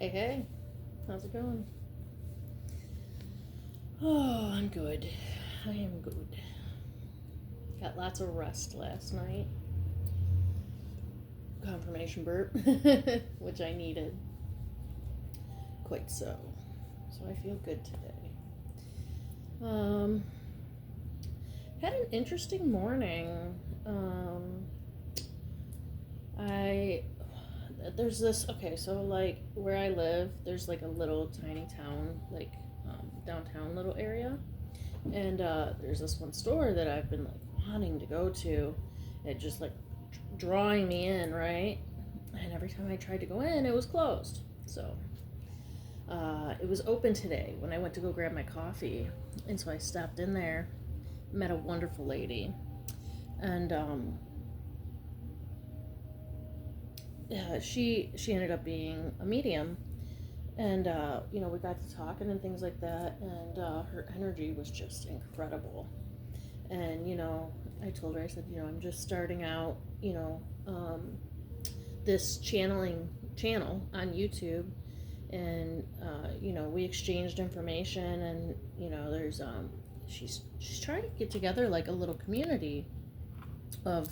Hey, hey, how's it going? Oh, I'm good. I am good. Got lots of rest last night. Confirmation burp, which I needed. Quite so. So I feel good today. Um, had an interesting morning. I there's this so like where I live, there's like a little tiny town, like downtown little area, and there's this one store that I've been like wanting to go to. It just like drawing me in, right? And every time I tried to go in, it was closed. So it was open today when I went to go grab my coffee, and so I stopped in there, met a wonderful lady, and yeah, she ended up being a medium, and we got to talking and things like that, and her energy was just incredible. And I told her, I said, I'm just starting out, this channel on YouTube, and we exchanged information, and there's she's trying to get together like a little community of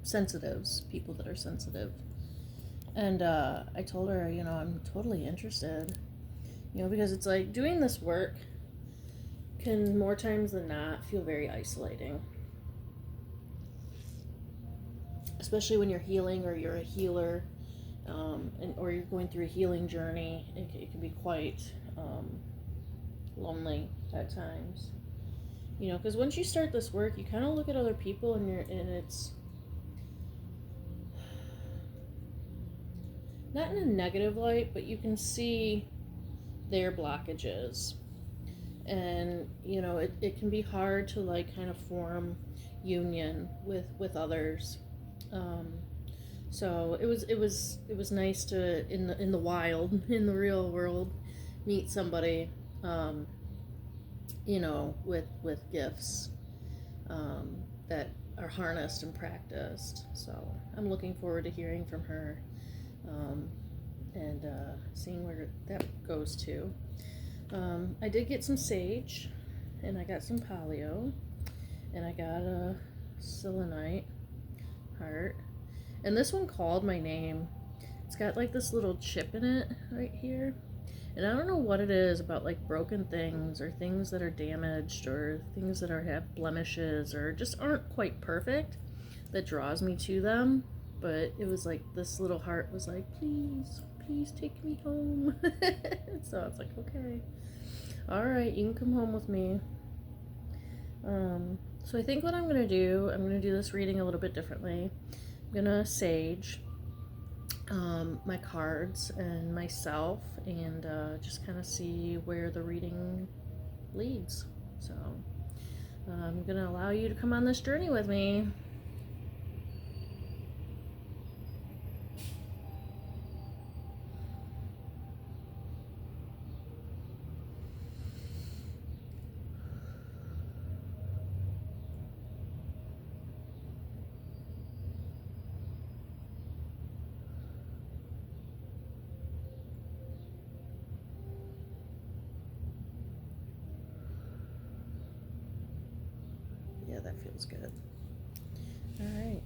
sensitives, people that are sensitive. And I told her, I'm totally interested, because it's like doing this work can more times than not feel very isolating, especially when you're healing or you're a healer, or you're going through a healing journey. It can be quite lonely at times, because once you start this work, you kind of look at other people, and it's not in a negative light, but you can see their blockages, and it can be hard to like kind of form union with others. um, so it was nice to in the wild in the real world meet somebody, with gifts, that are harnessed and practiced. So I'm looking forward to hearing from her, um, and seeing where that goes to. I did get some sage, and I got some paleo, and I got a selenite heart. And this one called my name. It's got like this little chip in it right here. And I don't know what it is about like broken things or things that are damaged or things that have blemishes or just aren't quite perfect that draws me to them. But it was like this little heart was like, please, please take me home. So I was like, okay, all right, you can come home with me. So I think what I'm gonna do, this reading a little bit differently. I'm gonna sage my cards and myself, and just kind of see where the reading leads. So I'm gonna allow you to come on this journey with me. Yeah, that feels good. All right.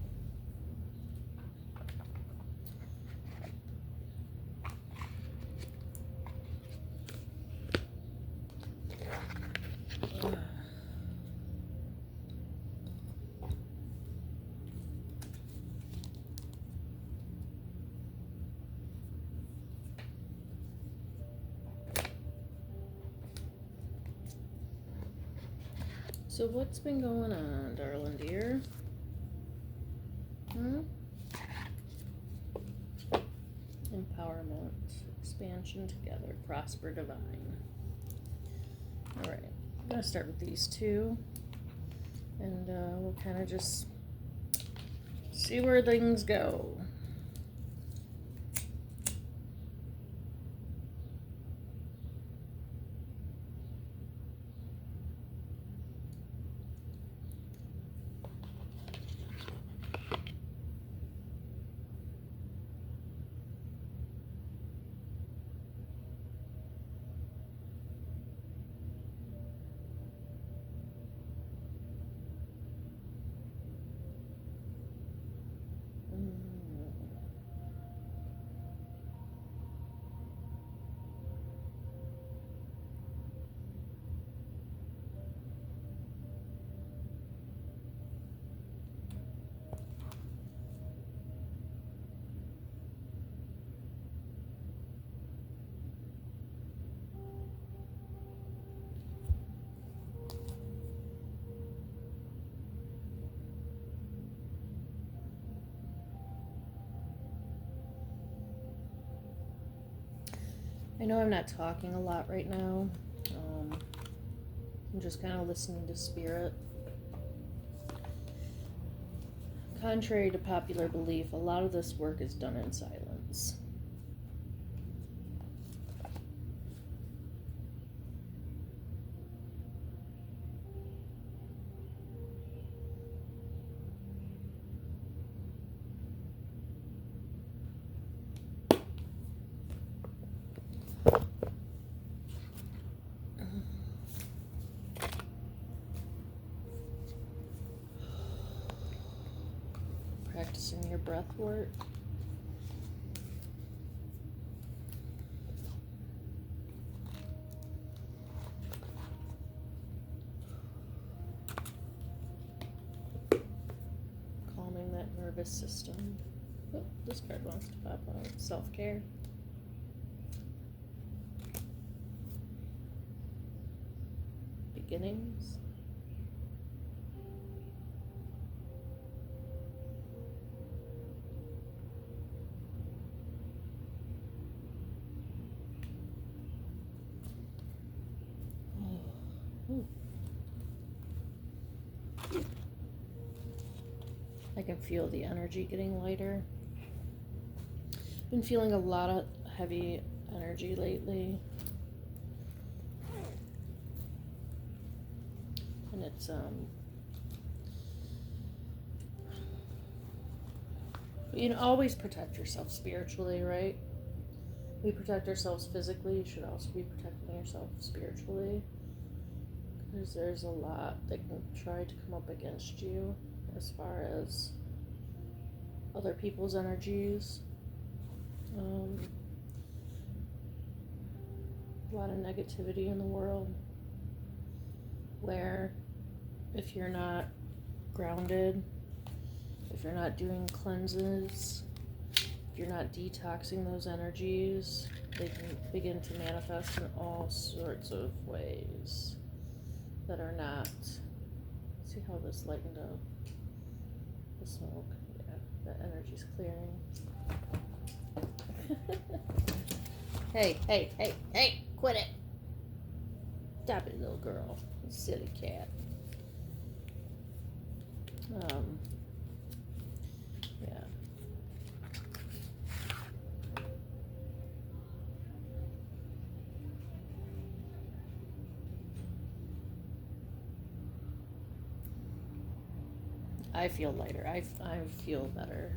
So what's been going on, darling dear? Empowerment, expansion together, prosper divine. All right, I'm gonna start with these two, and we'll kind of just see where things go. I know I'm not talking a lot right now. I'm just kind of listening to spirit. Contrary to popular belief, a lot of this work is done in silence. Practicing your breath work. Calming that nervous system. Oh, this card wants to pop out. Self-care. Beginnings. Ooh. I can feel the energy getting lighter. Been feeling a lot of heavy energy lately. And it's you know, always protect yourself spiritually, right? We protect ourselves physically, you should also be protecting yourself spiritually. Because there's a lot that can try to come up against you as far as other people's energies. A lot of negativity in the world where if you're not grounded, if you're not doing cleanses, if you're not detoxing those energies, they can begin to manifest in all sorts of ways that are not. See how this lightened up? The smoke, yeah, that energy's clearing. Hey, quit it. Stop it, little girl. You silly cat. Yeah. I feel lighter. I feel better.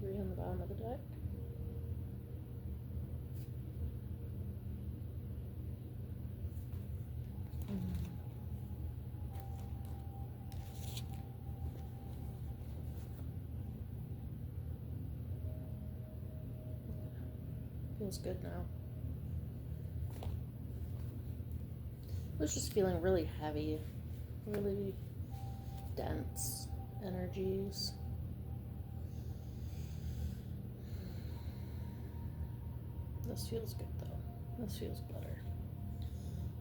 Three on the bottom of the deck. Feels good now. I was just feeling really heavy, really dense energies. This feels good though. This feels better.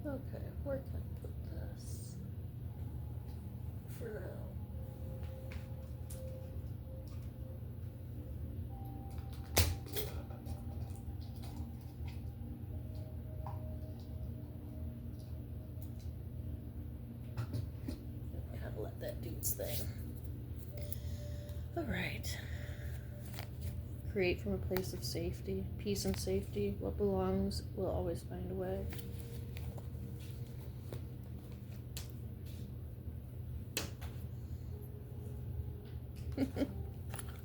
Okay, where can I put this? For now. Gotta let that do its thing. Alright. Create from a place of safety, peace and safety. What belongs will always find a way.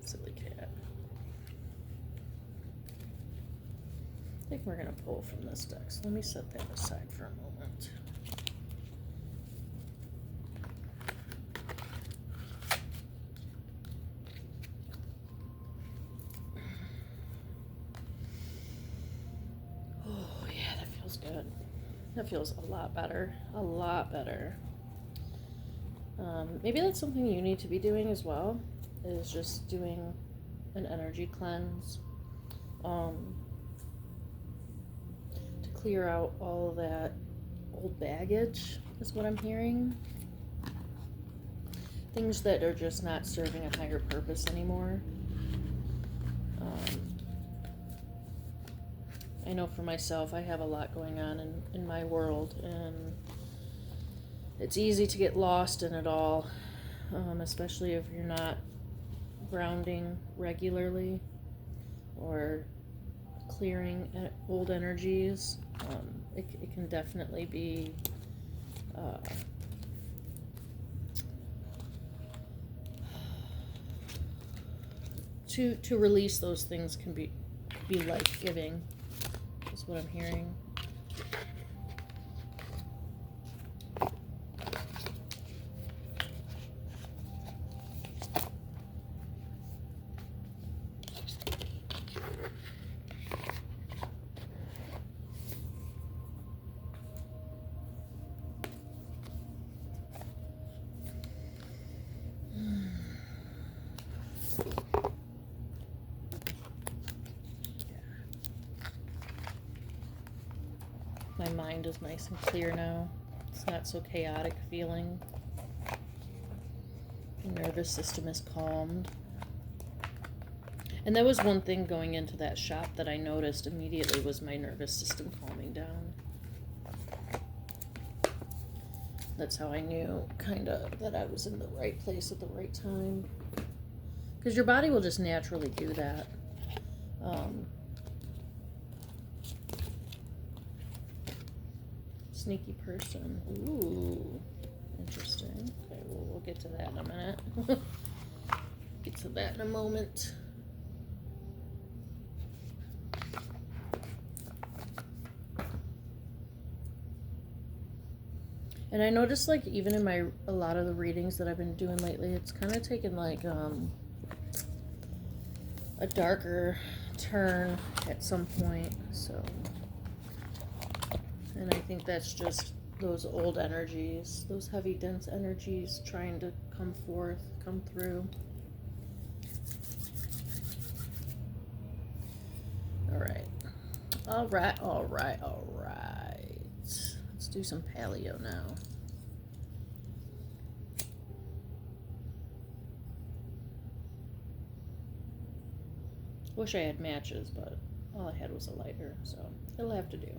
Silly cat. I think we're gonna pull from this deck, so let me set that aside for a moment. Oh yeah, that feels good. That feels a lot better. A lot better. Maybe that's something you need to be doing as well, is just doing an energy cleanse to clear out all of that old baggage, is what I'm hearing. things that are just not serving a higher purpose anymore. I know for myself, I have a lot going on in my world, and it's easy to get lost in it all, especially if you're not grounding regularly or clearing old energies. It can definitely be to release those things can be life-giving, is what I'm hearing. My mind is nice and clear now. It's not so chaotic feeling. The nervous system is calmed. And that was one thing going into that shop that I noticed immediately, was my nervous system calming down. That's how I knew, kind of, that I was in the right place at the right time. Because your body will just naturally do that. Sneaky person. Ooh, interesting. Okay, well, we'll get to that in a minute. Get to that in a moment. And I noticed, like, even in a lot of the readings that I've been doing lately, it's kind of taken, like, a darker turn at some point, so... And I think that's just those old energies, those heavy, dense energies trying to come through. All right. Let's do some paleo now. Wish I had matches, but all I had was a lighter, so it'll have to do.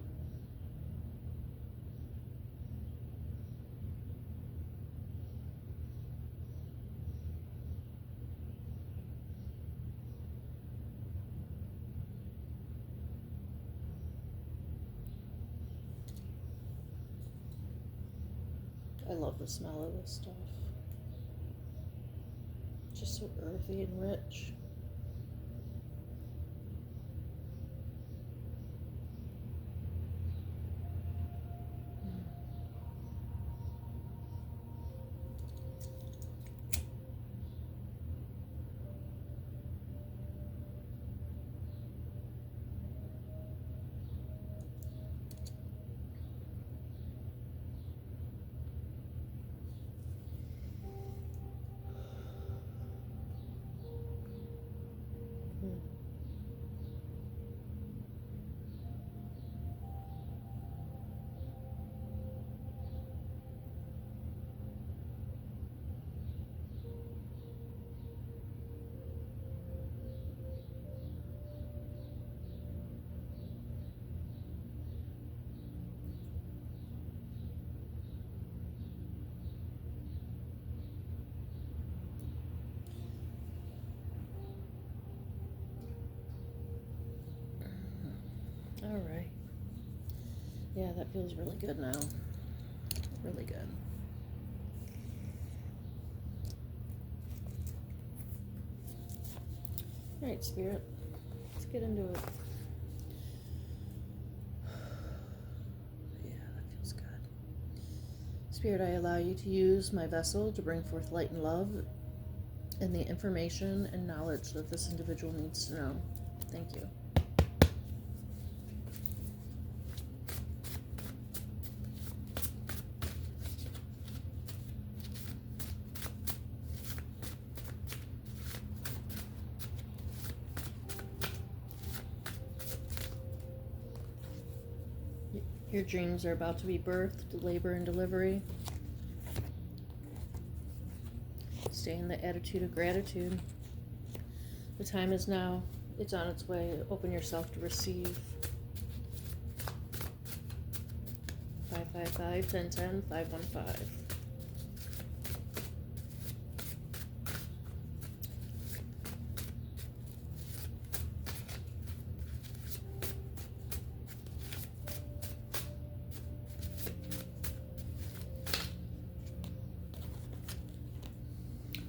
I love the smell of this stuff. It's just so earthy and rich. All right. Yeah, that feels really good now. Really good. All right, Spirit. Let's get into it. Yeah, that feels good. Spirit, I allow you to use my vessel to bring forth light and love and the information and knowledge that this individual needs to know. Thank you. Your dreams are about to be birthed, labor and delivery. Stay in the attitude of gratitude. The time is now. It's on its way. Open yourself to receive. 555-1010-515.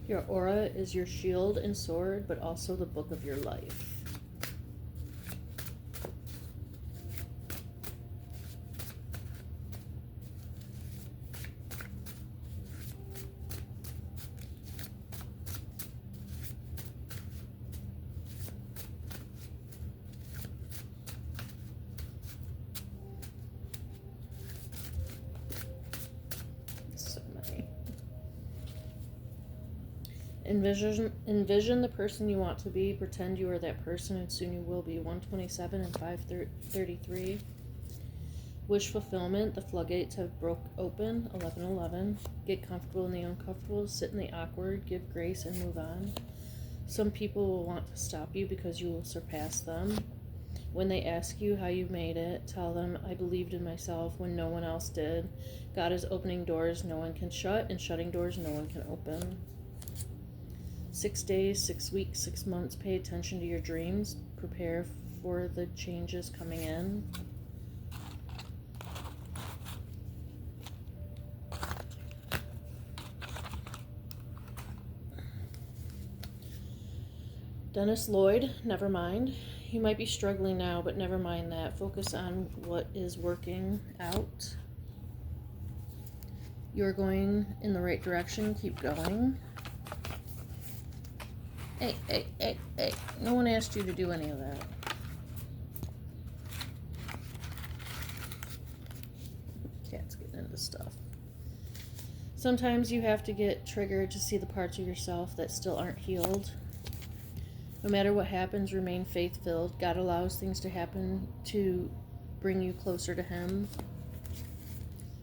Your aura is your shield and sword, but also the book of your life. Envision the person you want to be. Pretend you are that person, and soon you will be. 127 and 533. Wish fulfillment. The floodgates have broke open. 1111. Get comfortable in the uncomfortable. Sit in the awkward. Give grace and move on. Some people will want to stop you because you will surpass them. When they ask you how you made it, tell them, I believed in myself when no one else did. God is opening doors no one can shut, and shutting doors no one can open. 6 days, 6 weeks, 6 months. Pay attention to your dreams. Prepare for the changes coming in. Dennis Lloyd, never mind. You might be struggling now, but never mind that. Focus on what is working out. You're going in the right direction. Keep going. Hey. No one asked you to do any of that. Cat's getting into stuff. Sometimes you have to get triggered to see the parts of yourself that still aren't healed. No matter what happens, remain faith-filled. God allows things to happen to bring you closer to Him.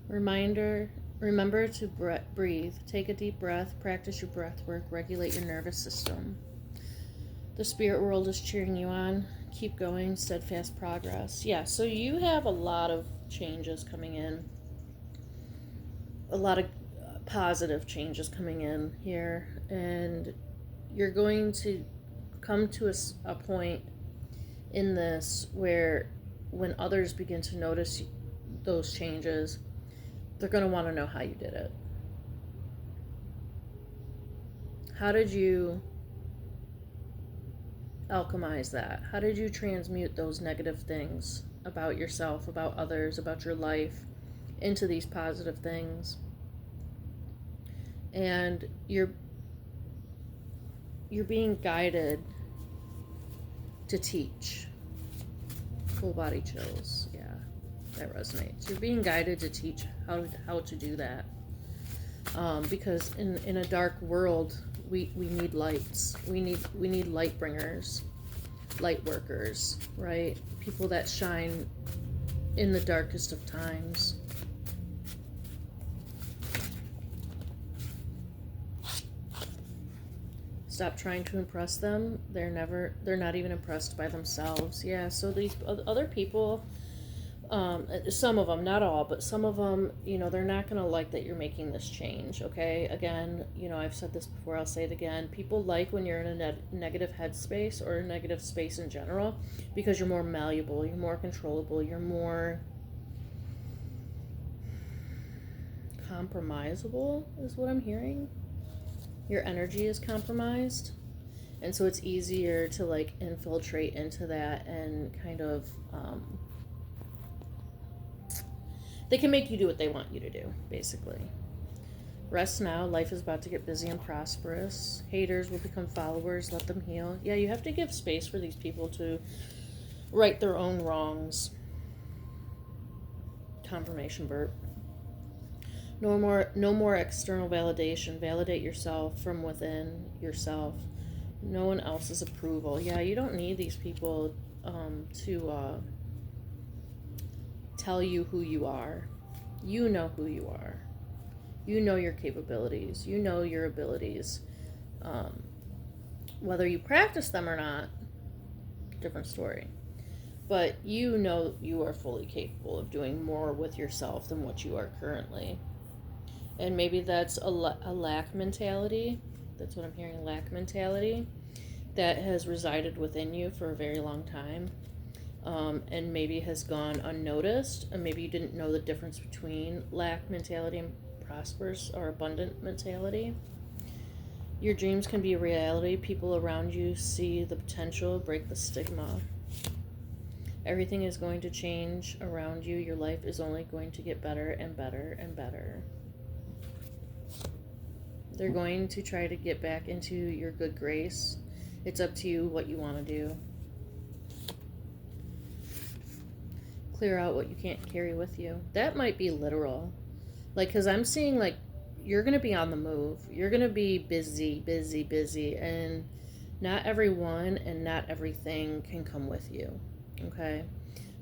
Remember to breathe. Take a deep breath. Practice your breath work. Regulate your nervous system. The spirit world is cheering you on. Keep going. Steadfast progress. Yeah, so you have a lot of changes coming in. A lot of positive changes coming in here. And you're going to come to a point in this where when others begin to notice those changes, they're going to want to know how you did it. How did you alchemize that? How did you transmute those negative things about yourself, about others, about your life into these positive things? And you're being guided to teach. Full body chills. Yeah, that resonates. You're being guided to teach how to do that. Because in a dark world, we need lights. We need light bringers, light workers, right? People that shine in the darkest of times. Stop trying to impress them. They're not even impressed by themselves. Yeah, so these other people, some of them, not all, but some of them, they're not going to like that you're making this change, okay? Again, I've said this before, I'll say it again. People like when you're in a negative headspace or a negative space in general because you're more malleable, you're more controllable, you're more compromisable, is what I'm hearing. Your energy is compromised, and so it's easier to infiltrate into that and kind of they can make you do what they want you to do, basically. Rest now. Life is about to get busy and prosperous. Haters will become followers. Let them heal. Yeah, you have to give space for these people to right their own wrongs. Confirmation burp. No more external validation. Validate yourself from within yourself. No one else's approval. Yeah, you don't need these people to tell you who you are. You know who you are. You know your capabilities. You know your abilities. Um, whether you practice them or not, different story. But you know you are fully capable of doing more with yourself than what you are currently. And maybe that's a lack mentality. That's what I'm hearing, a lack mentality that has resided within you for a very long time. And maybe has gone unnoticed. And maybe you didn't know the difference between lack mentality and prosperous or abundant mentality. Your dreams can be a reality. People around you see the potential, break the stigma. Everything is going to change around you. Your life is only going to get better and better and better. They're going to try to get back into your good grace. It's up to you what you want to do. Clear out what you can't carry with you. That might be literal. Like, because I'm seeing, like, you're going to be on the move. You're going to be busy, busy, busy. And not everyone and not everything can come with you. Okay?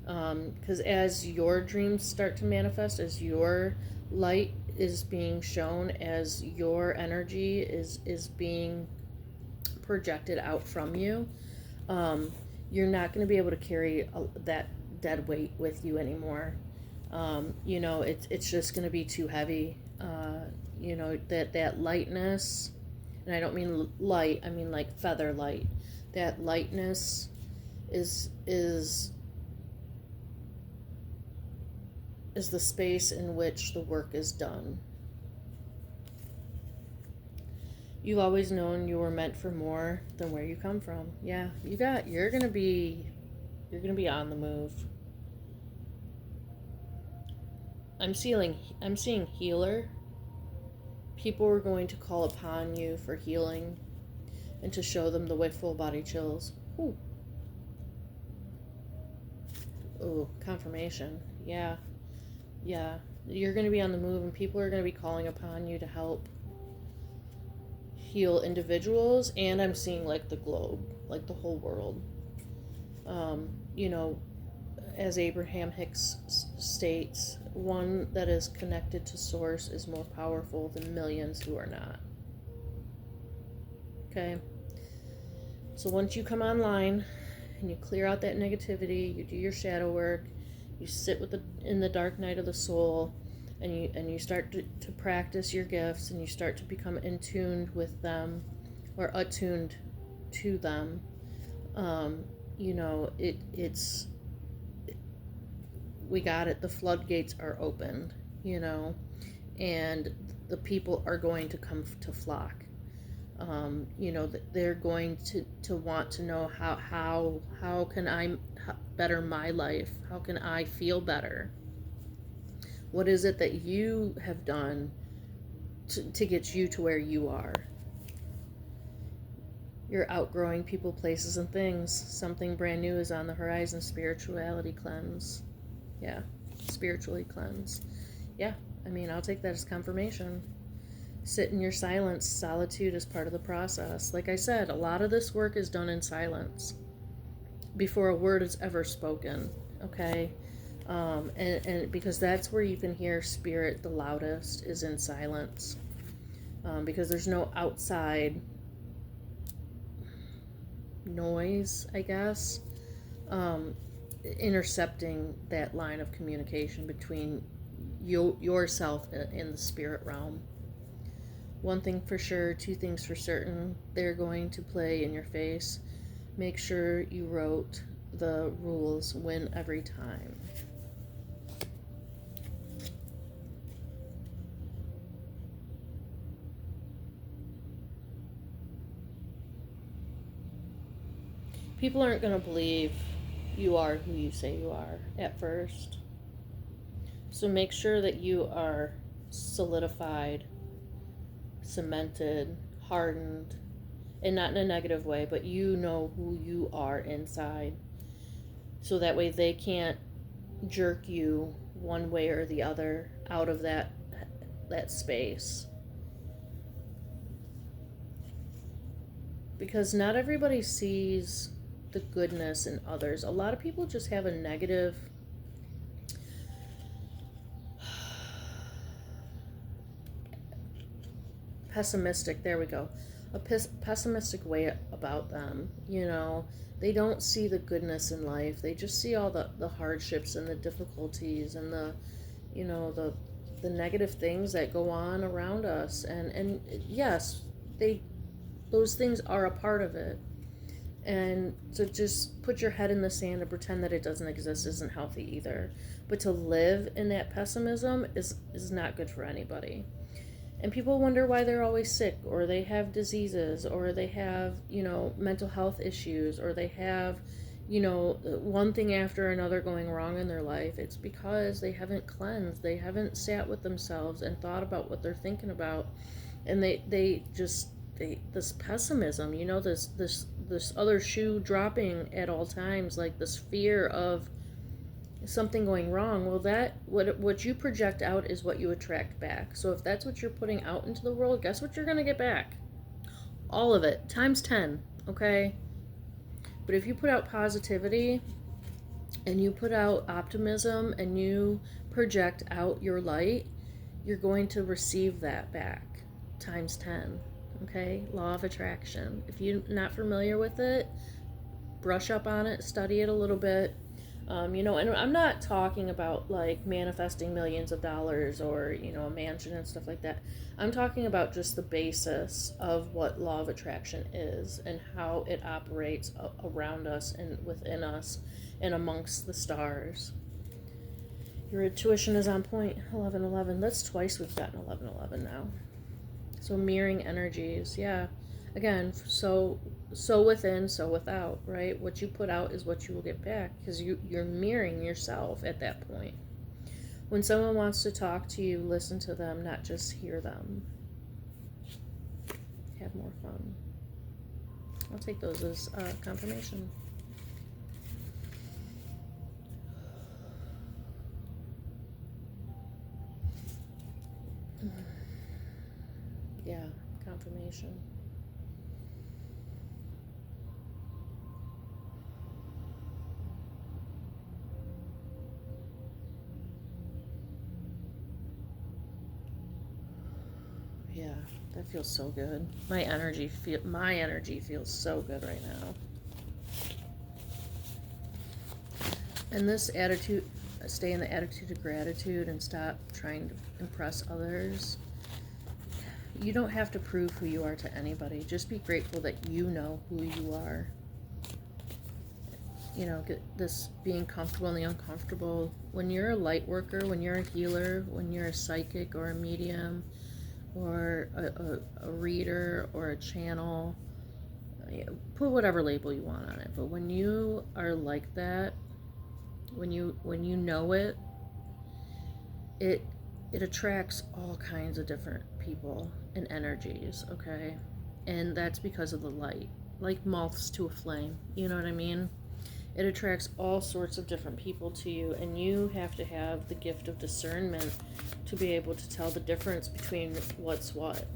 Because as your dreams start to manifest, as your light is being shown, as your energy is being projected out from you, you're not going to be able to carry that dead weight with you anymore. It's just going to be too heavy. That lightness, and I don't mean light, I mean like feather light. That lightness is the space in which the work is done. You've always known you were meant for more than where you come from. Yeah, you're gonna be on the move. I'm seeing healer. People are going to call upon you for healing and to show them the way. Full body chills. Ooh. Ooh, confirmation. Yeah. You're going to be on the move, and people are going to be calling upon you to help heal individuals, and I'm seeing like the globe, like the whole world. As Abraham Hicks states, one that is connected to source is more powerful than millions who are not. Okay? So once you come online and you clear out that negativity, you do your shadow work, you sit in the dark night of the soul, and you start to practice your gifts, and you start to become in tune with them, or attuned to them. We got it. The floodgates are opened, and the people are going to come to flock. They're going to want to know how can I better my life? How can I feel better? What is it that you have done to get you to where you are? You're outgrowing people, places, and things. Something brand new is on the horizon. Spirituality cleanse. Yeah, spiritually cleanse. Yeah, I'll take that as confirmation. Sit in your silence. Solitude is part of the process. Like I said, a lot of this work is done in silence before a word is ever spoken. Okay? And because that's where you can hear spirit the loudest, is in silence. Because there's no outside noise, I guess, intercepting that line of communication between yourself and the spirit realm. One thing for sure, two things for certain, they're going to play in your face. Make sure you wrote the rules, win every time. People aren't going to believe you are who you say you are at first. So make sure that you are solidified, cemented, hardened, and not in a negative way, but you know who you are inside. So that way they can't jerk you one way or the other out of that space. Because not everybody sees the goodness in others. A lot of people just have a negative pessimistic, there we go. a pessimistic way about them. You know, they don't see the goodness in life. They just see all the hardships and the difficulties and the, you know, the negative things that go on around us. And yes, they those things are a part of it. And to just put your head in the sand and pretend that it doesn't exist isn't healthy either. But to live in that pessimism is not good for anybody. And people wonder why they're always sick, or they have diseases, or they have, you know, mental health issues, or they have, you know, one thing after another going wrong in their life. It's because they haven't cleansed. They haven't sat with themselves and thought about what they're thinking about. And this pessimism, you know, this other shoe dropping at all times, like this fear of something going wrong. Well, that what you project out is what you attract back. So if that's what you're putting out into the world, guess what you're going to get back? All of it times 10. Okay? But if you put out positivity and you put out optimism and you project out your light, you're going to receive that back times 10. Okay? Law of attraction. If you're not familiar with it, brush up on it, study it a little bit. You know, and I'm not talking about like manifesting millions of dollars or, you know, a mansion and stuff like that. I'm talking about just the basis of what law of attraction is and how it operates around us and within us and amongst the stars. Your intuition is on point. 1111. That's twice we've gotten 1111 now. So mirroring energies, yeah. Again, so within, so without, right? What you put out is what you will get back, because you're mirroring yourself at that point. When someone wants to talk to you, listen to them, not just hear them. Have more fun. I'll take those as confirmation. Yeah, confirmation. Yeah, that feels so good. My energy feels so good right now. And this attitude, stay in the attitude of gratitude and stop trying to impress others. You don't have to prove who you are to anybody. Just be grateful that you know who you are. You know, get this being comfortable in the uncomfortable. When you're a light worker, when you're a healer, when you're a psychic or a medium, or a reader or a channel, put whatever label you want on it. But when you are like that, when you know it, it attracts all kinds of different people and energies, okay? And that's because of the light, like moths to a flame, you know what I mean? It attracts all sorts of different people to you, and you have to have the gift of discernment to be able to tell the difference between what's what.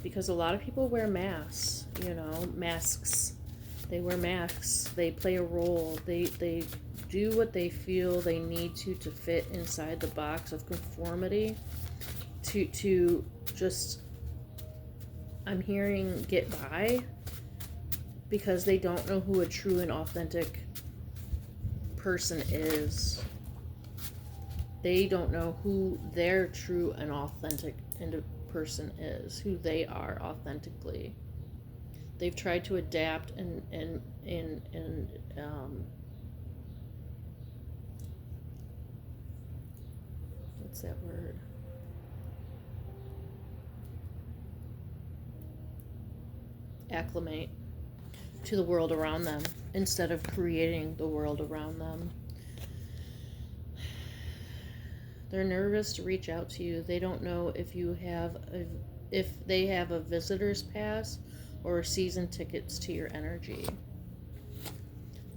Because a lot of people wear masks, you know, masks. They wear masks. They play a role. They do what they feel they need to fit inside the box of conformity to just, I'm hearing, get by, because they don't know who a true and authentic person is. They don't know who their true and authentic person is, who they are authentically. They've tried to adapt and what's that word? Acclimate to the world around them instead of creating the world around them. They're nervous to reach out to you. They don't know if they have a visitor's pass or season tickets to your energy.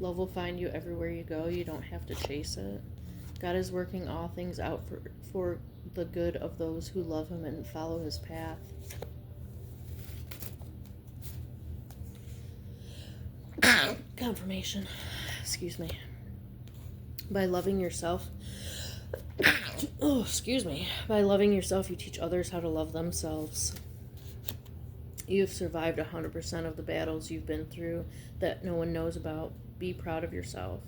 Love will find you everywhere you go. You don't have to chase it. God is working all things out for the good of those who love him and follow his path. Confirmation. Excuse me. By loving yourself, by loving yourself, you teach others how to love themselves. You've survived 100% of the battles you've been through that no one knows about. Be proud of yourself.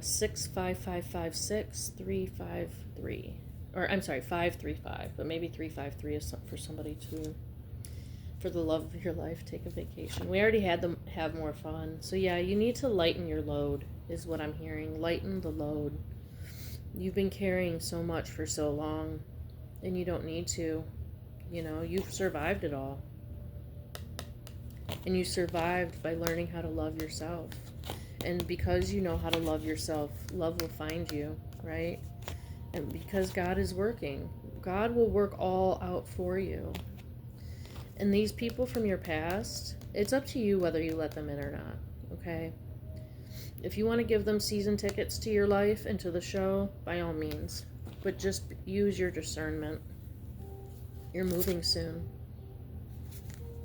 65556 353, or I'm sorry, 535, but maybe 353 is for somebody too. For the love of your life, take a vacation. We already had them have more fun. So yeah, you need to lighten your load, is what I'm hearing. Lighten the load. You've been carrying so much for so long, and you don't need to. You know, you've survived it all. And you survived by learning how to love yourself. And because you know how to love yourself, love will find you, right? And because God is working, God will work all out for you. And these people from your past, it's up to you whether you let them in or not, okay? If you want to give them season tickets to your life and to the show, by all means. But just use your discernment. You're moving soon.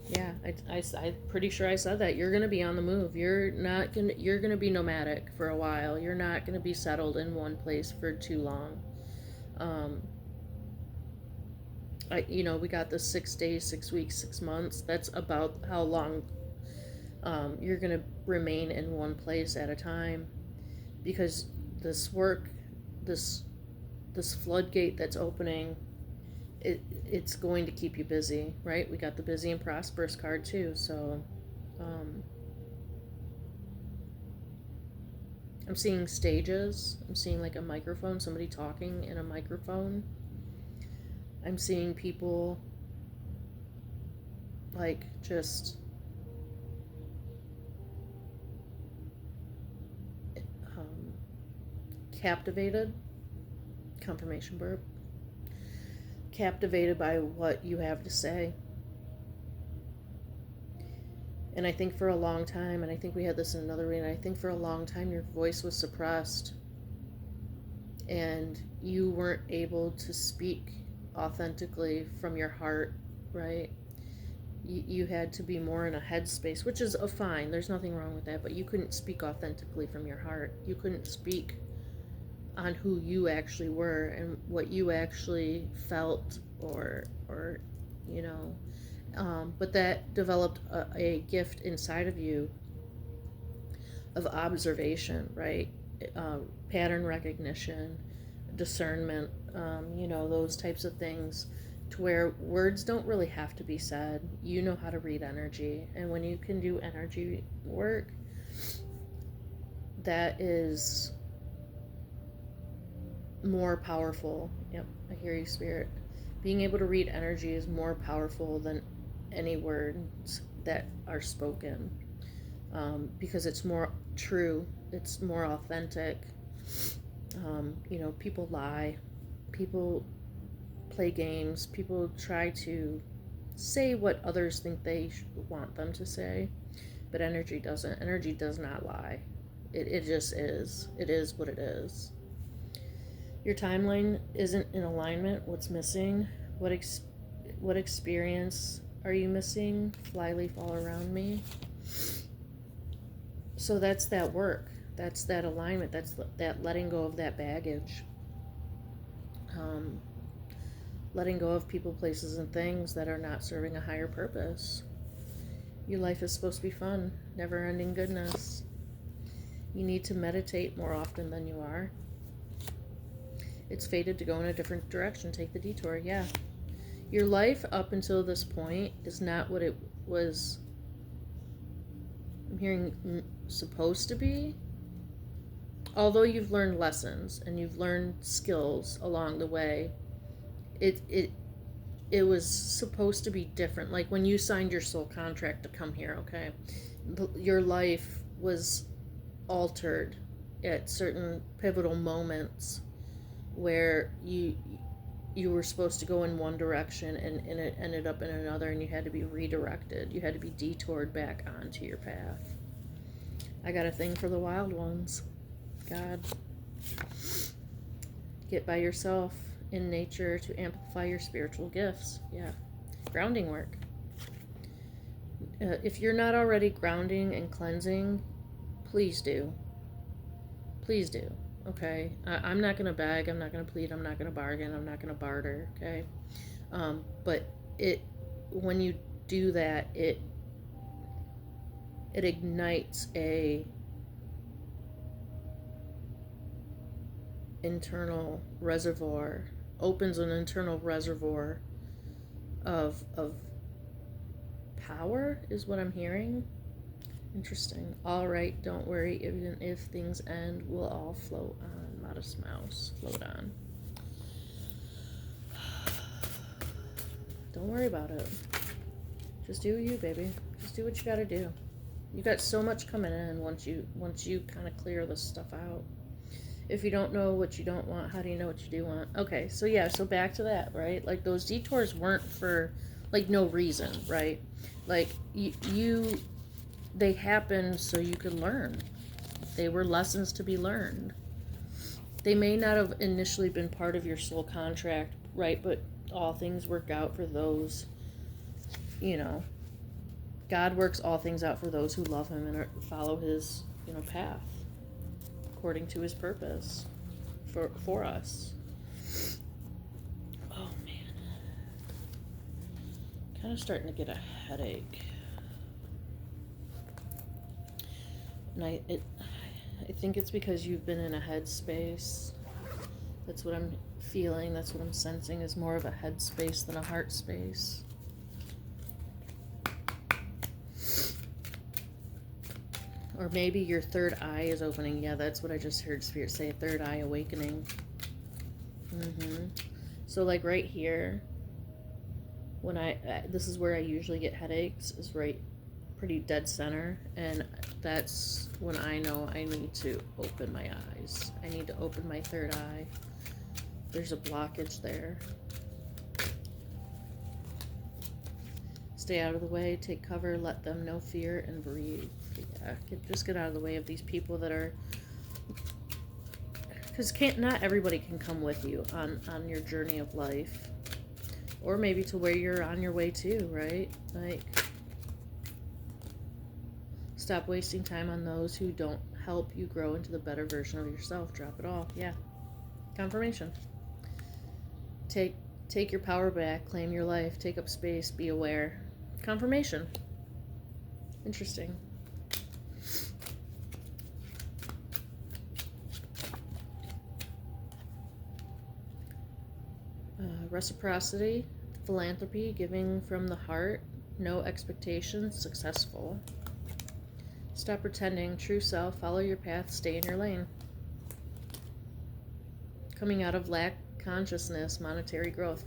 Yeah, I'm pretty sure I said that. You're going to be on the move. You're going to be nomadic for a while. You're not going to be settled in one place for too long. We got the 6 days, 6 weeks, 6 months. That's about how long you're going to remain in one place at a time, because this work, this floodgate that's opening, it's going to keep you busy, right? We got the busy and prosperous card too, so I'm seeing stages. I'm seeing like a microphone, somebody talking in a microphone. I'm seeing people like just captivated, confirmation burp, captivated by what you have to say. And I think for a long time, and I think we had this in another reading, I think for a long time your voice was suppressed and you weren't able to speak authentically from your heart, right? You had to be more in a headspace, which is fine, there's nothing wrong with that, but you couldn't speak authentically from your heart. You couldn't speak on who you actually were and what you actually felt or but that developed a gift inside of you of observation, right? Pattern recognition, discernment, those types of things, to where words don't really have to be said. You know how to read energy, and when you can do energy work, that is more powerful. Yep, I hear you, Spirit. Being able to read energy is more powerful than any words that are spoken, because it's more true, it's more authentic. People lie, people play games, people try to say what others think they want them to say, but energy doesn't. Energy does not lie. It just is. It is what it is. Your timeline isn't in alignment. What's missing? What experience are you missing? Flyleaf all around me. So that's that work. That's that alignment. That's that letting go of that baggage. Letting go of people, places, and things that are not serving a higher purpose. Your life is supposed to be fun, never-ending goodness. You need to meditate more often than you are. It's fated to go in a different direction. Take the detour, yeah. Your life up until this point is not what it was, I'm hearing, supposed to be. Although you've learned lessons and you've learned skills along the way, it was supposed to be different. Like when you signed your soul contract to come here, okay? Your life was altered at certain pivotal moments where you were supposed to go in one direction and it ended up in another, and you had to be redirected. You had to be detoured back onto your path. I got a thing for the wild ones. God. Get by yourself in nature to amplify your spiritual gifts. Yeah. Grounding work. If you're not already grounding and cleansing, please do. Please do. Okay? I'm not going to beg. I'm not going to plead. I'm not going to bargain. I'm not going to barter. Okay? But when you do that, it ignites a internal reservoir, opens an internal reservoir of power, is what I'm hearing. Interesting. All right, don't worry. Even if things end, we'll all float on. Modest Mouse, float on. Don't worry about it. Just do you, baby. Just do what you gotta do. You got so much coming in once you kind of clear this stuff out. If you don't know what you don't want, how do you know what you do want? Okay, so yeah, so back to that, right? Like, those detours weren't for, like, no reason, right? Like, they happened so you could learn. They were lessons to be learned. They may not have initially been part of your soul contract, right? But all things work out for those, God works all things out for those who love him and follow his, path according to his purpose for us. Oh, man. Kind of starting to get a headache. And I think it's because you've been in a headspace. That's what I'm feeling. That's what I'm sensing, is more of a headspace than a heart space. Or maybe your third eye is opening. Yeah, that's what I just heard Spirit say, third eye awakening. So, like, right here, when this is where I usually get headaches, is right pretty dead center, and that's when I know I need to open my eyes. I need to open my third eye. There's a blockage there. Stay out of the way, take cover, let them know fear, and breathe. Yeah, just get out of the way of these people that are... Because not everybody can come with you on your journey of life. Or maybe to where you're on your way to, right? Like, stop wasting time on those who don't help you grow into the better version of yourself. Drop it all. Yeah. Confirmation. Take your power back. Claim your life. Take up space. Be aware. Confirmation. Interesting. Reciprocity, philanthropy, giving from the heart, no expectations, successful. Stop pretending, true self, follow your path, stay in your lane. Coming out of lack consciousness, monetary growth.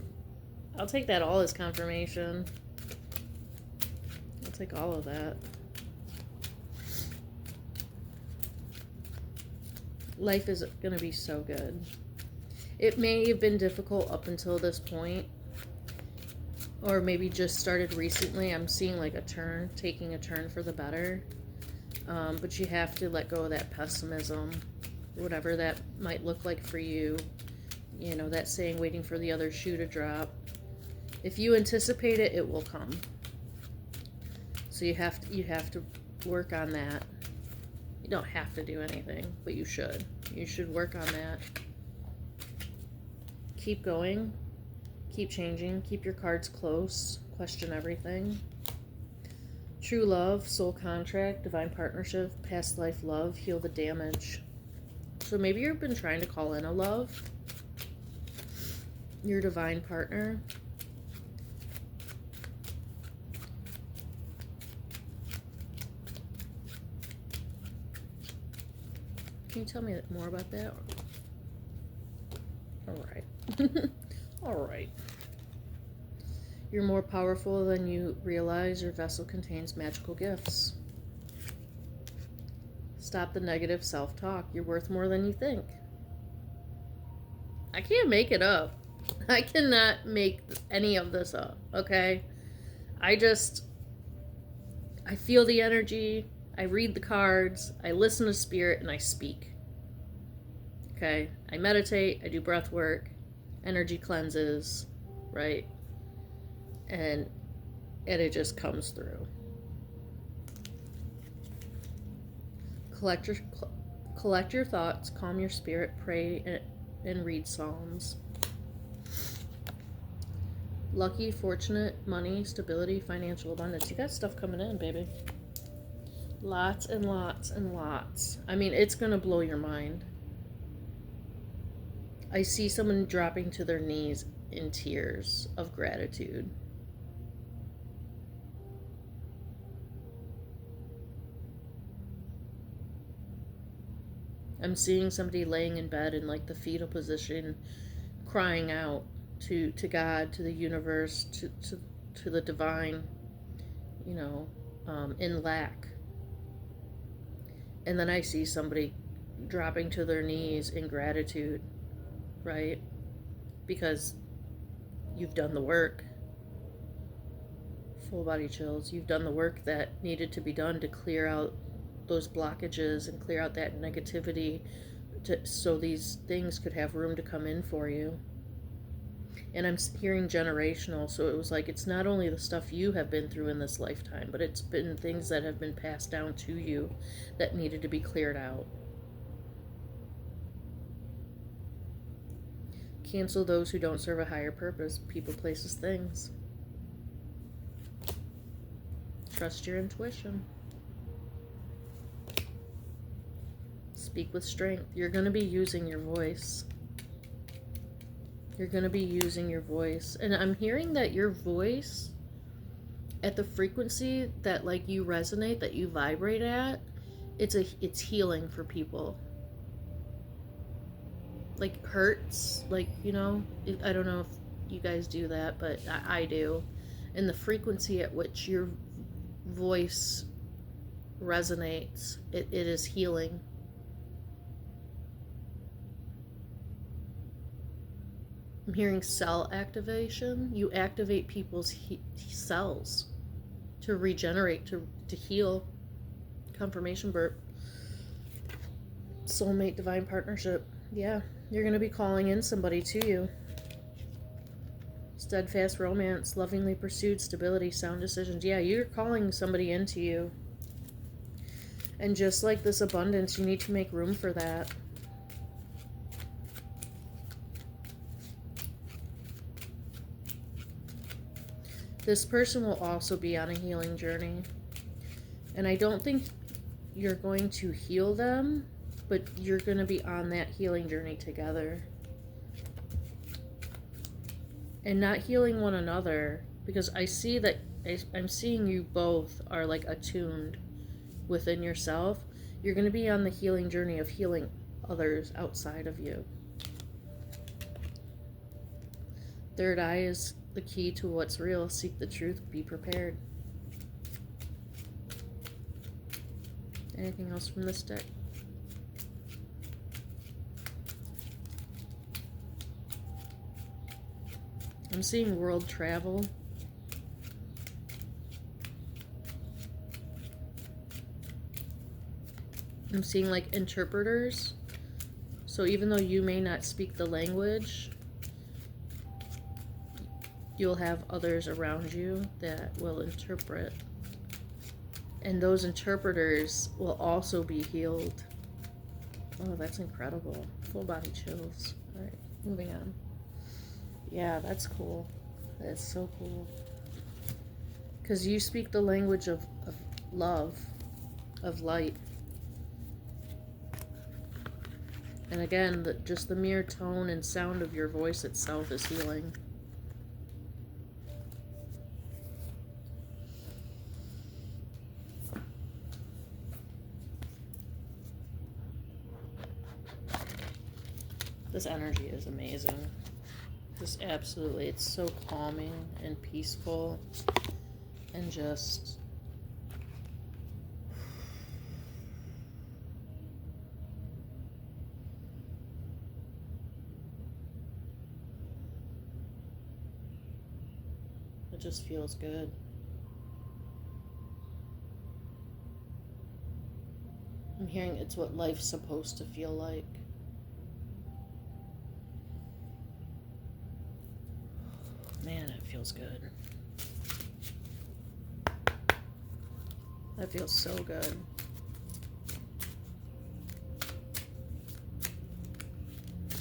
I'll take that all as confirmation. I'll take all of that. Life is going to be so good. It may have been difficult up until this point, or maybe just started recently. I'm seeing like taking a turn for the better. But you have to let go of that pessimism, whatever that might look like for you. You know, that saying, waiting for the other shoe to drop. If you anticipate it, it will come. So you have to work on that. You don't have to do anything, but you should. You should work on that. Keep going. Keep changing. Keep your cards close. Question everything. True love, soul contract, divine partnership, past life love, heal the damage. So maybe you've been trying to call in a love. Your divine partner. Can you tell me more about that? All right. All right. You're more powerful than you realize. Your vessel contains magical gifts. Stop the negative self-talk. You're worth more than you think. I can't make it up. I cannot make any of this up, okay? I feel the energy. I read the cards. I listen to spirit, and I speak. Okay? I meditate. I do breath work. Energy cleanses, right? And it just comes through. Collect your thoughts, calm your spirit, pray, and read psalms. Lucky, fortunate, money, stability, financial abundance. You got stuff coming in, baby. Lots and lots and lots. I mean, it's going to blow your mind. I see someone dropping to their knees in tears of gratitude. I'm seeing somebody laying in bed in like the fetal position, crying out to God, to the universe, to the divine, you know, in lack. And then I see somebody dropping to their knees in gratitude, right? Because you've done the work. Full body chills. You've done the work that needed to be done to clear out those blockages and clear out that negativity so these things could have room to come in for you. And I'm hearing generational, so it was like it's not only the stuff you have been through in this lifetime, but it's been things that have been passed down to you that needed to be cleared out. Cancel those who don't serve a higher purpose, people, places, things. Trust your intuition. Speak with strength. You're going to be using your voice. You're going to be using your voice. And I'm hearing that your voice, at the frequency that like you resonate, that you vibrate at, it's healing for people. Like hurts, like, you know, I don't know if you guys do that, but I do. And the frequency at which your voice resonates, it is healing. I'm hearing cell activation. You activate people's cells to regenerate, to heal. Confirmation burp. Soulmate, divine partnership. Yeah, you're going to be calling in somebody to you. Steadfast romance, lovingly pursued, stability, sound decisions. Yeah, you're calling somebody into you. And just like this abundance, you need to make room for that. This person will also be on a healing journey. And I don't think you're going to heal them, but you're going to be on that healing journey together. And not healing one another, because I see that I'm seeing you both are like attuned within yourself. You're going to be on the healing journey of healing others outside of you. Third eye is the key to what's real. Seek the truth. Be prepared. Anything else from this deck? I'm seeing world travel. I'm seeing like interpreters. So even though you may not speak the language, you'll have others around you that will interpret. And those interpreters will also be healed. Oh, that's incredible. Full body chills. All right, moving on. Yeah, that's cool. That's so cool. Because you speak the language of love, of light. And again, just the mere tone and sound of your voice itself is healing. This energy is amazing. Just absolutely, it's so calming and peaceful and just it just feels good. I'm hearing it's what life's supposed to feel like. Man, it feels good. That feels so good.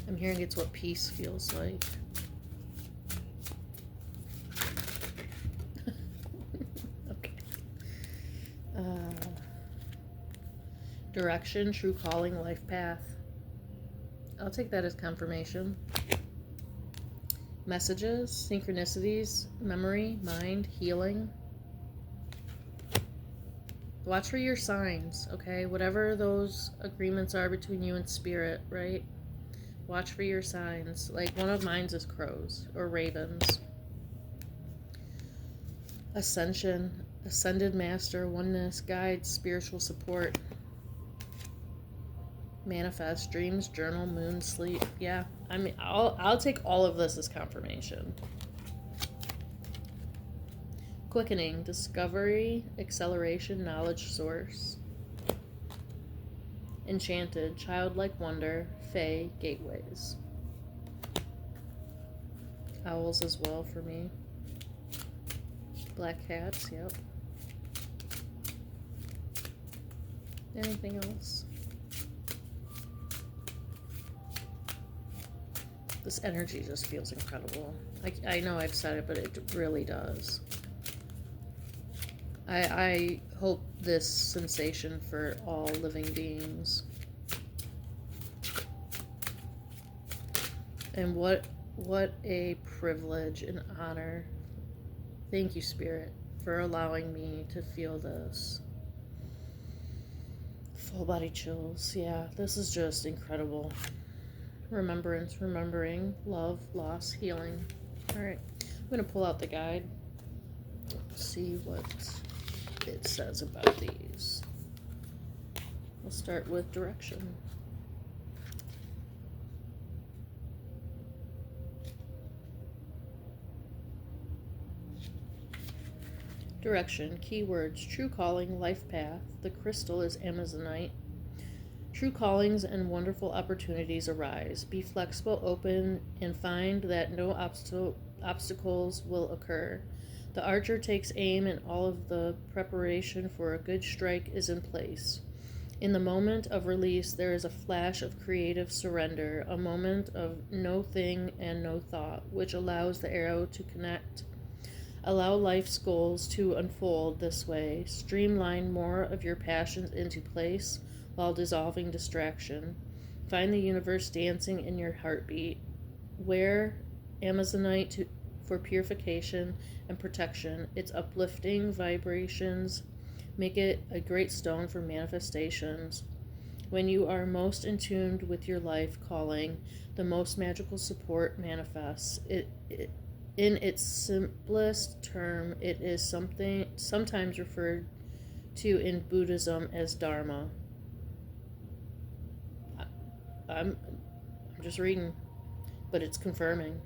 I'm hearing it's what peace feels like. Direction, true calling, life path. I'll take that as confirmation. Messages, synchronicities, memory, mind, healing. Watch for your signs, okay? Whatever those agreements are between you and spirit, right? Watch for your signs. Like, one of mine is crows or ravens. Ascension, ascended master, oneness, guides, spiritual support. Manifest, dreams, journal, moon, sleep. Yeah, I mean, I'll take all of this as confirmation. Quickening, discovery, acceleration, knowledge source. Enchanted, childlike wonder, fae, gateways. Owls as well for me. Black cats, yep. Anything else? This energy just feels incredible. I know I've said it, but it really does. I hope this sensation for all living beings. And what a privilege and honor. Thank you, Spirit, for allowing me to feel this. Full body chills. Yeah, this is just incredible. Remembrance, remembering, love, loss, healing. All right, I'm going to pull out the guide. See what it says about these. We'll start with direction. Direction, keywords, true calling, life path. The crystal is Amazonite. True callings and wonderful opportunities arise. Be flexible, open, and find that no obstacles will occur. The archer takes aim and all of the preparation for a good strike is in place. In the moment of release, there is a flash of creative surrender, a moment of no thing and no thought, which allows the arrow to connect. Allow life's goals to unfold this way. Streamline more of your passions into place while dissolving distraction. Find the universe dancing in your heartbeat. Wear Amazonite for purification and protection. Its uplifting vibrations make it a great stone for manifestations. When you are most in tune with your life calling, the most magical support manifests. In its simplest term, it is sometimes referred to in Buddhism as Dharma. I'm just reading, but it's confirming.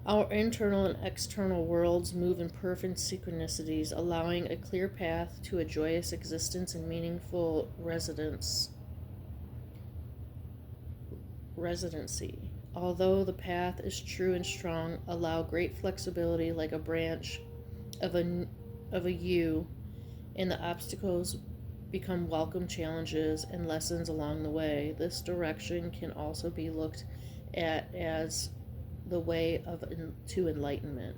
Our internal and external worlds move in perfect synchronicities, allowing a clear path to a joyous existence and meaningful residency. Although the path is true and strong, allow great flexibility like a branch of a yew, and the obstacles become welcome challenges and lessons along the way. This direction can also be looked at as the way to enlightenment,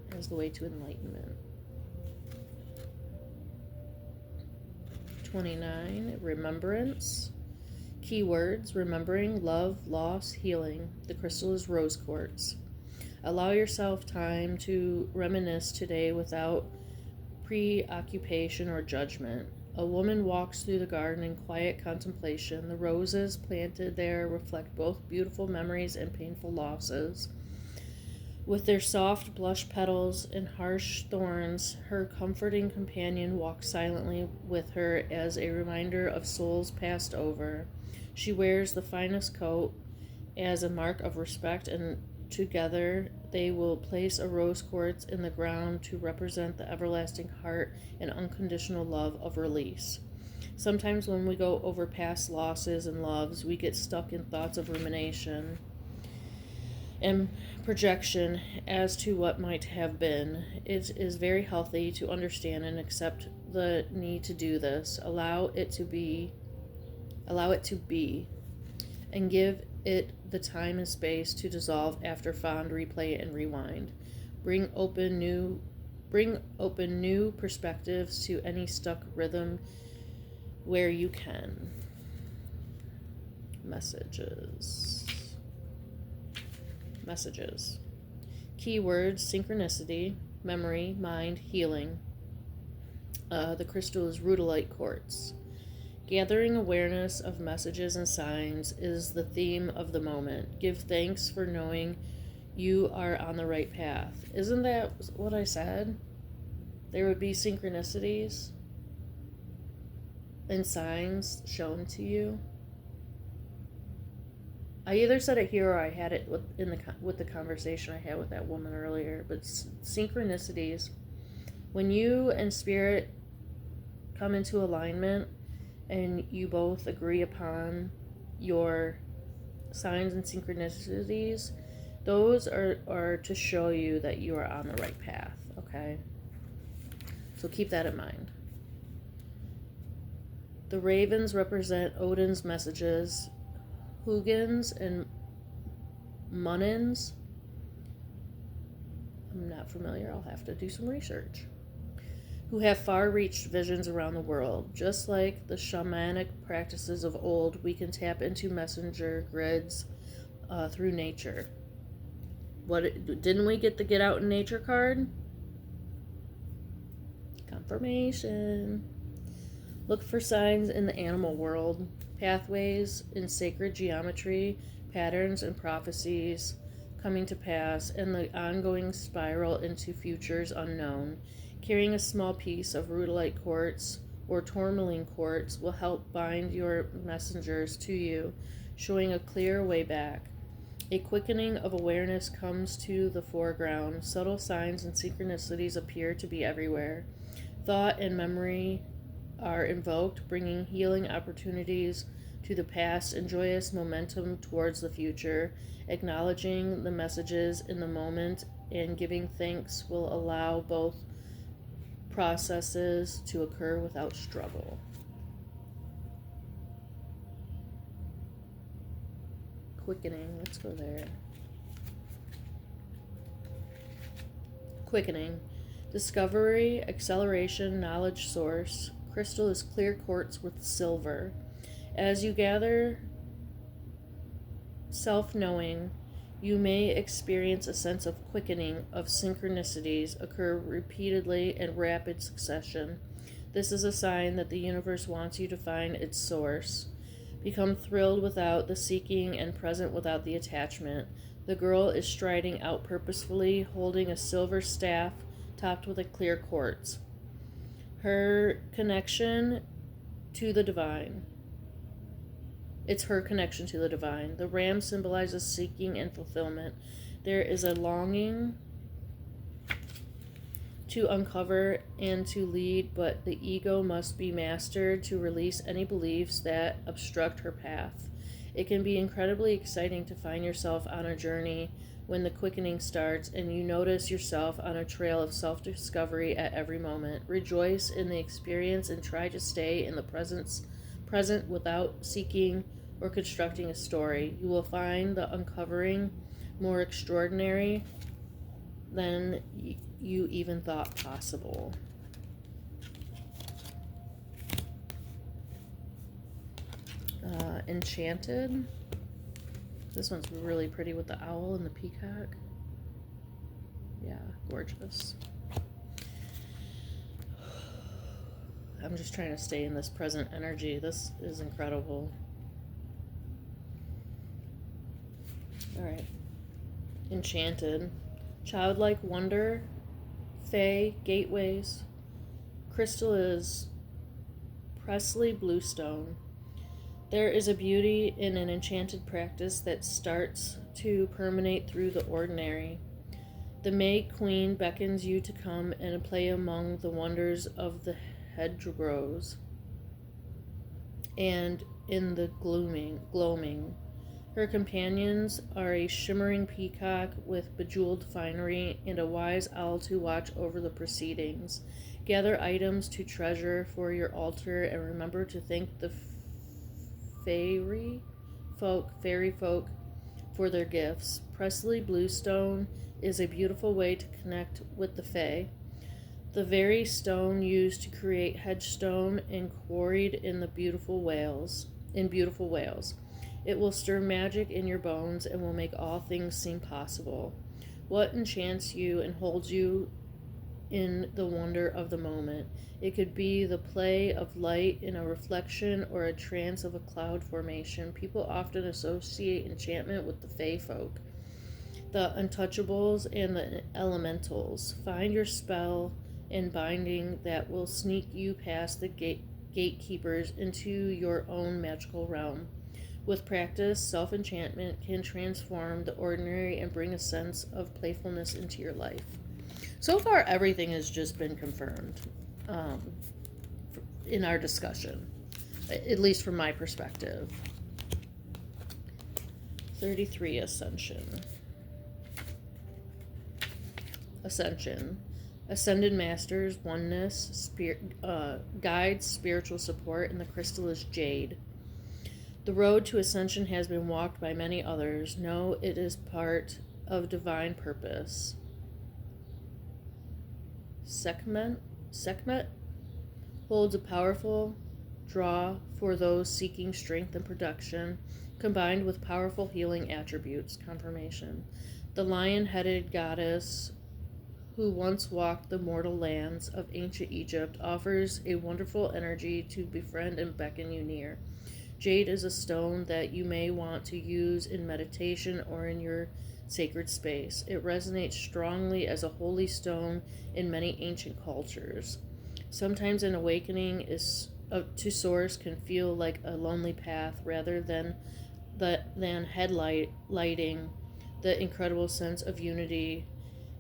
29, remembrance. Keywords, remembering, love, loss, healing. The crystal is rose quartz. Allow yourself time to reminisce today without preoccupation or judgment. A woman walks through the garden in quiet contemplation. The roses planted there reflect both beautiful memories and painful losses. With their soft blush petals and harsh thorns, her comforting companion walks silently with her as a reminder of souls passed over. She wears the finest coat as a mark of respect, and together they will place a rose quartz in the ground to represent the everlasting heart and unconditional love of release. Sometimes when we go over past losses and loves, we get stuck in thoughts of rumination and projection as to what might have been. It is very healthy to understand and accept the need to do this. Allow it to be, and give it the time and space to dissolve after fond replay and rewind. Bring open new perspectives to any stuck rhythm where you can. Messages. Keywords: synchronicity, memory, mind, healing. The crystal is rudolite quartz. Gathering awareness of messages and signs is the theme of the moment. Give thanks for knowing you are on the right path. Isn't that what I said? There would be synchronicities and signs shown to you. I either said it here or I had it with the conversation I had with that woman earlier. But synchronicities, when you and spirit come into alignment and you both agree upon your signs and synchronicities, those are to show you that you are on the right path, okay? So keep that in mind. The ravens represent Odin's messages. Hugins and Munnins, I'm not familiar, I'll have to do some research, who have far-reached visions around the world. Just like the shamanic practices of old, we can tap into messenger grids through nature. Didn't we get the Get Out in Nature card? Confirmation. Look for signs in the animal world, pathways in sacred geometry, patterns and prophecies coming to pass, and the ongoing spiral into futures unknown. Carrying a small piece of rudolite quartz or tourmaline quartz will help bind your messengers to you, showing a clear way back. A quickening of awareness comes to the foreground. Subtle signs and synchronicities appear to be everywhere. Thought and memory are invoked, bringing healing opportunities to the past and joyous momentum towards the future. Acknowledging the messages in the moment and giving thanks will allow both processes to occur without struggle. Quickening, let's go there. Quickening. Discovery, acceleration, knowledge source. Crystal is clear quartz with silver. As you gather self-knowing, you may experience a sense of quickening of synchronicities occur repeatedly in rapid succession. This is a sign that the universe wants you to find its source. Become thrilled without the seeking and present without the attachment. The girl is striding out purposefully, holding a silver staff topped with a clear quartz. Her connection to the divine. It's her connection to the divine. The ram symbolizes seeking and fulfillment. There is a longing to uncover and to lead, but the ego must be mastered to release any beliefs that obstruct her path. It can be incredibly exciting to find yourself on a journey when the quickening starts and you notice yourself on a trail of self-discovery at every moment. Rejoice in the experience and try to stay in the present without seeking or constructing a story. You will find the uncovering more extraordinary than you even thought possible. Enchanted. This one's really pretty with the owl and the peacock. Yeah, gorgeous. I'm just trying to stay in this present energy. This is incredible. Alright. Enchanted. Childlike wonder. Fae. Gateways. Crystal is Presley Bluestone. There is a beauty in an enchanted practice that starts to permeate through the ordinary. The May Queen beckons you to come and play among the wonders of the hedgerows and in the gloaming. Her companions are a shimmering peacock with bejeweled finery and a wise owl to watch over the proceedings. Gather items to treasure for your altar and remember to thank the fairy folk for their gifts. Presley Bluestone is a beautiful way to connect with the Fae. The very stone used to create Hedgestone and quarried in beautiful Wales. It will stir magic in your bones and will make all things seem possible. What enchants you and holds you in the wonder of the moment? It could be the play of light in a reflection or a trance of a cloud formation. People often associate enchantment with the Fae folk, the untouchables, and the elementals. Find your spell and binding that will sneak you past the gatekeepers into your own magical realm. With practice, self-enchantment can transform the ordinary and bring a sense of playfulness into your life. So far, everything has just been confirmed in our discussion, at least from my perspective. 33, Ascension. Ascended Masters, oneness, guides, spiritual support, and the crystal is jade. The road to ascension has been walked by many others. Know it is part of divine purpose. Sekhmet holds a powerful draw for those seeking strength and protection, combined with powerful healing attributes. Confirmation. The lion-headed goddess who once walked the mortal lands of ancient Egypt offers a wonderful energy to befriend and beckon you near. Jade is a stone that you may want to use in meditation or in your sacred space. It resonates strongly as a holy stone in many ancient cultures. Sometimes an awakening to source can feel like a lonely path rather than lighting the incredible sense of unity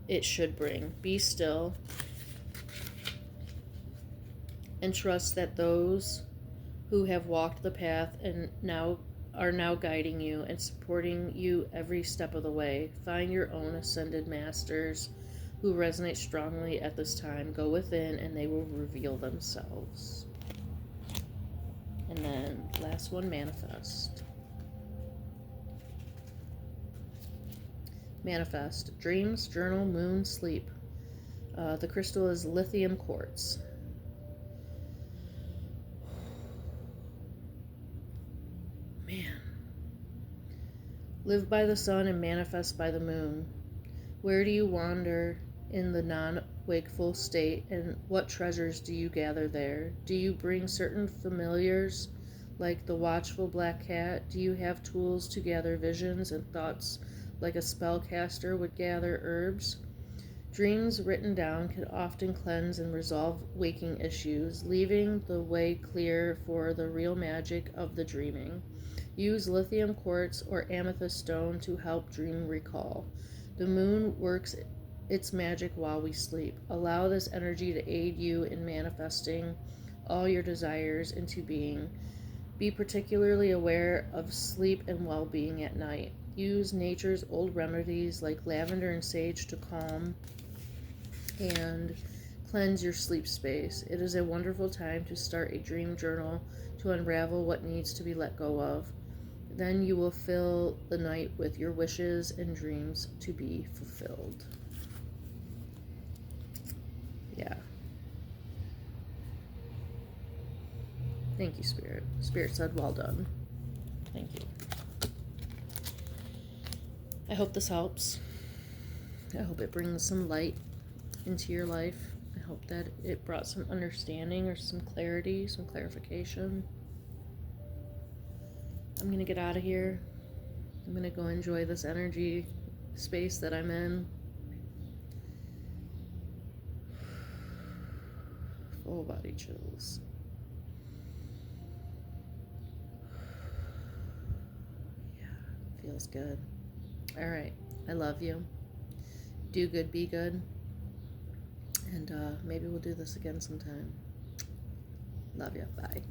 it should bring. Be still and trust that those who have walked the path and are now guiding you and supporting you every step of the way. Find your own ascended masters who resonate strongly at this time. Go within and they will reveal themselves. And then last one, manifest. Manifest. Dreams, journal, moon, sleep. The crystal is lithium quartz. Man. Live by the sun and manifest by the moon. Where do you wander in the non-wakeful state, and what treasures do you gather there? Do you bring certain familiars, like the watchful black cat? Do you have tools to gather visions and thoughts, like a spellcaster would gather herbs? Dreams written down can often cleanse and resolve waking issues, leaving the way clear for the real magic of the dreaming. Use lithium quartz or amethyst stone to help dream recall. The moon works its magic while we sleep. Allow this energy to aid you in manifesting all your desires into being. Be particularly aware of sleep and well-being at night. Use nature's old remedies like lavender and sage to calm and cleanse your sleep space. It is a wonderful time to start a dream journal to unravel what needs to be let go of. Then you will fill the night with your wishes and dreams to be fulfilled. Yeah. Thank you, Spirit. Spirit said, well done. Thank you. I hope this helps. I hope it brings some light into your life. I hope that it brought some understanding or some clarity, some clarification. I'm going to get out of here. I'm going to go enjoy this energy space that I'm in. Full body chills. Yeah, feels good. All right. I love you. Do good, be good. And maybe we'll do this again sometime. Love you. Bye.